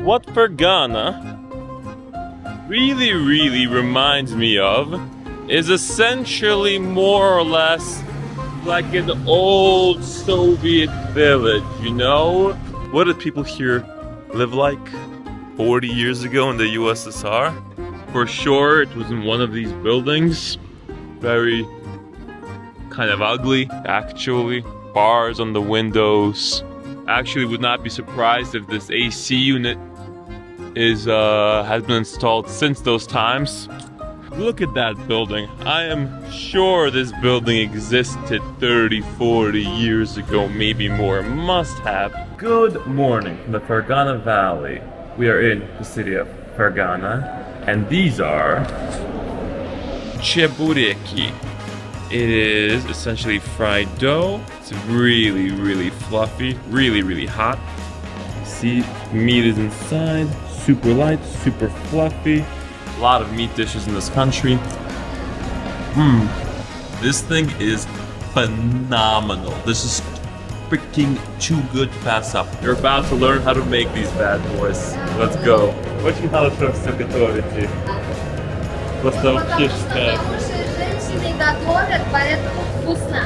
What Fergana really reminds me of is essentially more or less like an old Soviet village, you know? What did people here live like 40 years ago in the USSR? For sure, it was in one of these buildings. Very kind of ugly, actually. Bars on the windows. Actually, would not be surprised if this AC unit has been installed since those times. Look at that building. I am sure this building existed 30, 40 years ago, maybe more. Must have. Good morning from the Fergana Valley. We are in the city of Fergana, and these are chebureki. It is essentially fried dough. It's really fluffy, really hot. See, meat is inside, super light, super fluffy. A lot of meat dishes in this country. This thing is phenomenal. This is freaking too good to pass up. You're about to learn how to make these bad boys. Let's go. Очень хорошо все готовите. Просто вообще шикарно. Женщины готовят, поэтому вкусно.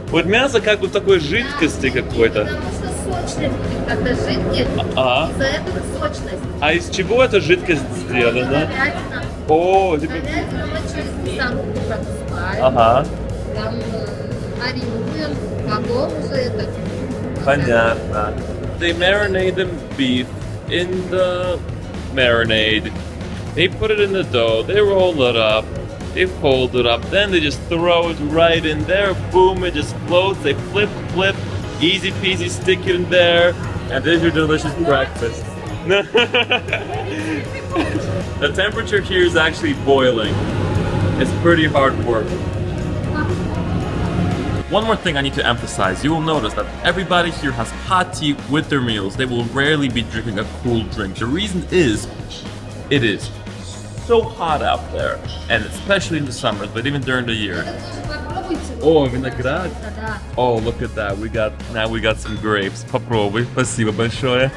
Вот мясо как бы такой жидкости какой-то. Потому что сочность, когда жидкость, из-за этого сочность. А из чего эта жидкость сделана? Говядина. О, типа... Говядину мы через мясорубку пропускаем. Ага. Там маринуем, потом уже это... Понятно. They marinate the beef in the marinade. They put it in the dough, they roll it up, they fold it up, then they just throw it right in there, boom, it just floats, they flip, easy peasy, stick it in there, and there's your delicious breakfast. The temperature here is actually boiling. It's pretty hard work. One more thing I need to emphasize, you will notice that everybody here has hot tea with their meals. They will rarely be drinking a cool drink. The reason is, it is so hot out there, and especially in the summers, but even during the year. Oh, vinogрад. Oh, look at that. We got some grapes. Попробуй. Спасибо большое.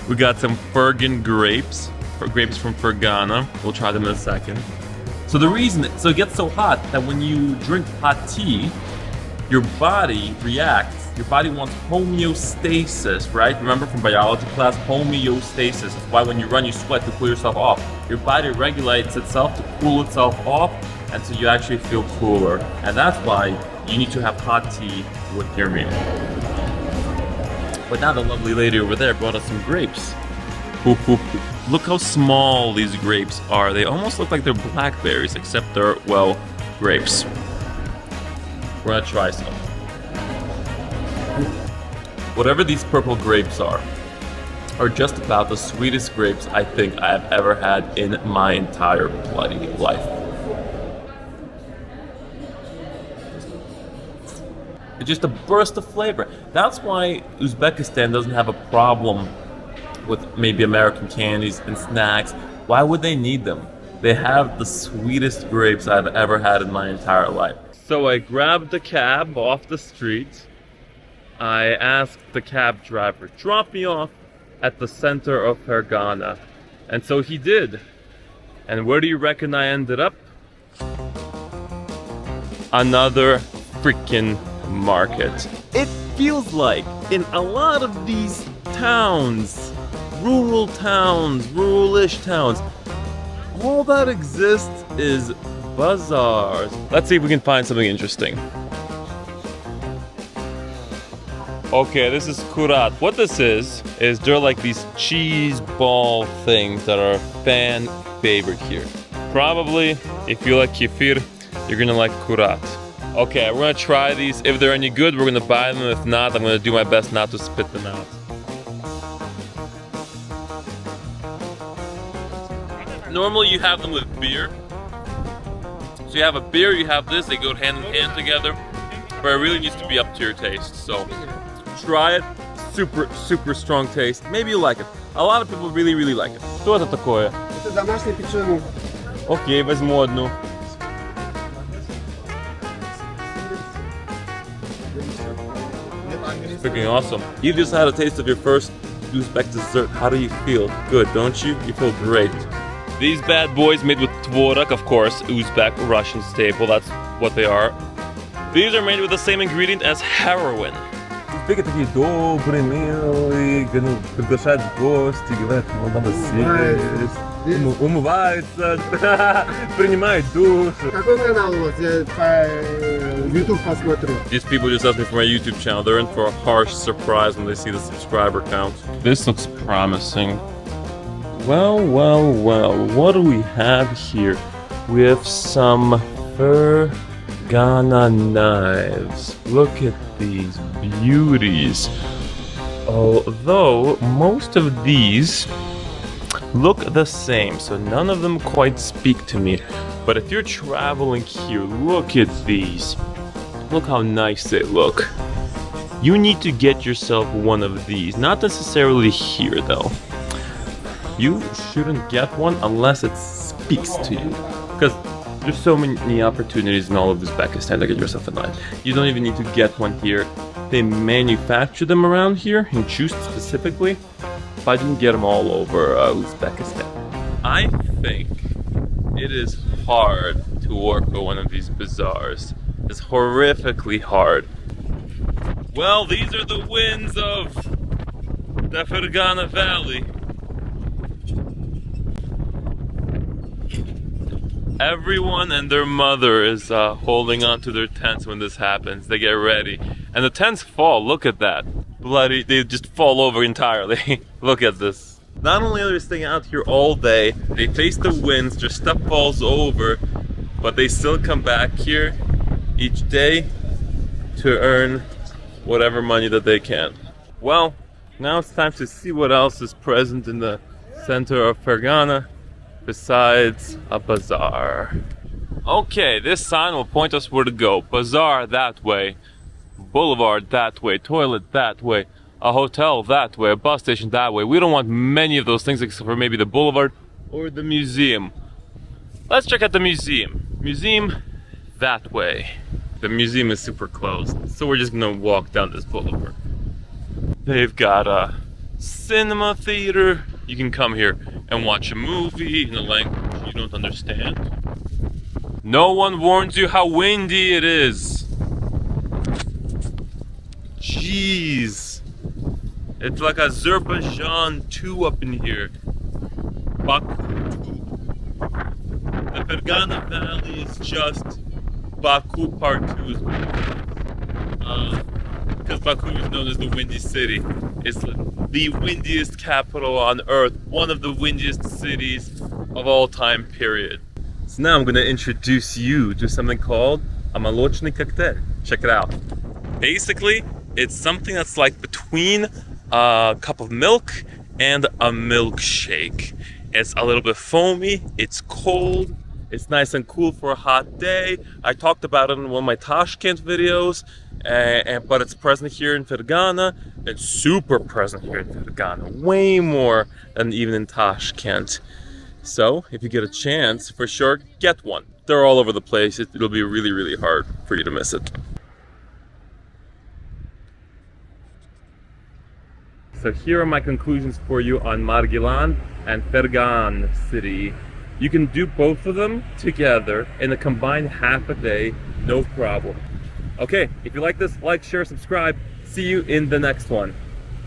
We got some Fergan grapes from Fergana. We'll try them in a second. So it gets so hot that when you drink hot tea, your body reacts. Your body wants homeostasis, right? Remember from biology class, homeostasis. That's why when you run, you sweat to cool yourself off. Your body regulates itself to cool itself off, and so you actually feel cooler. And that's why you need to have hot tea with your meal. But now the lovely lady over there brought us some grapes. Look how small these grapes are. They almost look like they're blackberries, except they're, well, grapes. We're gonna try some. Whatever these purple grapes are just about the sweetest grapes I think I have ever had in my entire bloody life. It's just a burst of flavor. That's why Uzbekistan doesn't have a problem with maybe American candies and snacks. Why would they need them? They have the sweetest grapes I've ever had in my entire life. So I grabbed the cab off the street. I asked the cab driver, drop me off at the center of Fergana. And so he did. And where do you reckon I ended up? Another freaking market. It feels like in a lot of these towns, rural-ish towns, all that exists is bazaars. Let's see if we can find something interesting. Okay, this is kurat. What this is they're like these cheese ball things that are fan favorite here. Probably, if you like kefir, you're gonna like kurat. Okay, we're gonna try these. If they're any good, we're gonna buy them. If not, I'm gonna do my best not to spit them out. Normally you have them with beer. So you have a beer, you have this, they go hand in hand together. But it really needs to be up to your taste, so try it. Super strong taste. Maybe you like it. A lot of people really like it. Что это такое? Это домашний печеный. Окей, возьму одну. Freaking awesome. You just had a taste of your first Uzbek dessert. How do you feel? Good, don't you? You feel great. These bad boys made with tvorog, of course, Uzbek, Russian staple, that's what they are. These are made with the same ingredient as heroin. Узбеки такие добрые, милые, приглашают в гости, говорят, надо съесть, умываются, принимают душ. Какой канал у вас? Я по YouTube посмотрю. These people just asked me for my YouTube channel. They're in for a harsh surprise when they see the subscriber count. This looks promising. Well, well, well, what do we have here? We have some Fergana knives. Look at these beauties. Although most of these look the same, so none of them quite speak to me. But if you're traveling here, look at these. Look how nice they look. You need to get yourself one of these. Not necessarily here though. You shouldn't get one unless it speaks to you. Because there's so many opportunities in all of Uzbekistan to get yourself a knife. You don't even need to get one here. They manufacture them around here, in Chust specifically, but you can get them all over Uzbekistan. I think it is hard to work at one of these bazaars. It's horrifically hard. Well, these are the winds of the Fergana Valley. Everyone and their mother is holding on to their tents when this happens. They get ready. And the tents fall, look at that. Bloody, they just fall over entirely. Look at this. Not only are they staying out here all day, they face the winds, their stuff falls over, but they still come back here each day to earn whatever money that they can. Well, now it's time to see what else is present in the center of Fergana besides a bazaar. Okay, this sign will point us where to go. Bazaar that way, boulevard that way, toilet that way, a hotel that way, a bus station that way. We don't want many of those things except for maybe the boulevard or the museum. Let's check out the museum. Museum that way. The museum is super close, so we're just gonna walk down this boulevard. They've got a cinema theater. You can come here and watch a movie in a language you don't understand. No one warns you how windy it is. Jeez. It's like Azerbaijan 2 up in here. Baku 2. The Fergana Valley is just Baku Part 2 is because Baku is known as the Windy City. It's the windiest capital on earth, one of the windiest cities of all time, period. So now I'm going to introduce you to something called a молочный cocktail. Check it out. Basically, it's something that's like between a cup of milk and a milkshake. It's a little bit foamy, it's cold, it's nice and cool for a hot day. I talked about it in one of my Tashkent videos, but it's present here in Fergana. It's super present here in Fergana, way more than even in Tashkent. So, if you get a chance, for sure, get one. They're all over the place. It'll be really, really hard for you to miss it. So here are my conclusions for you on Margilan and Fergan city. You can do both of them together in a combined half a day, no problem. Okay, if you like this, like, share, subscribe. See you in the next one.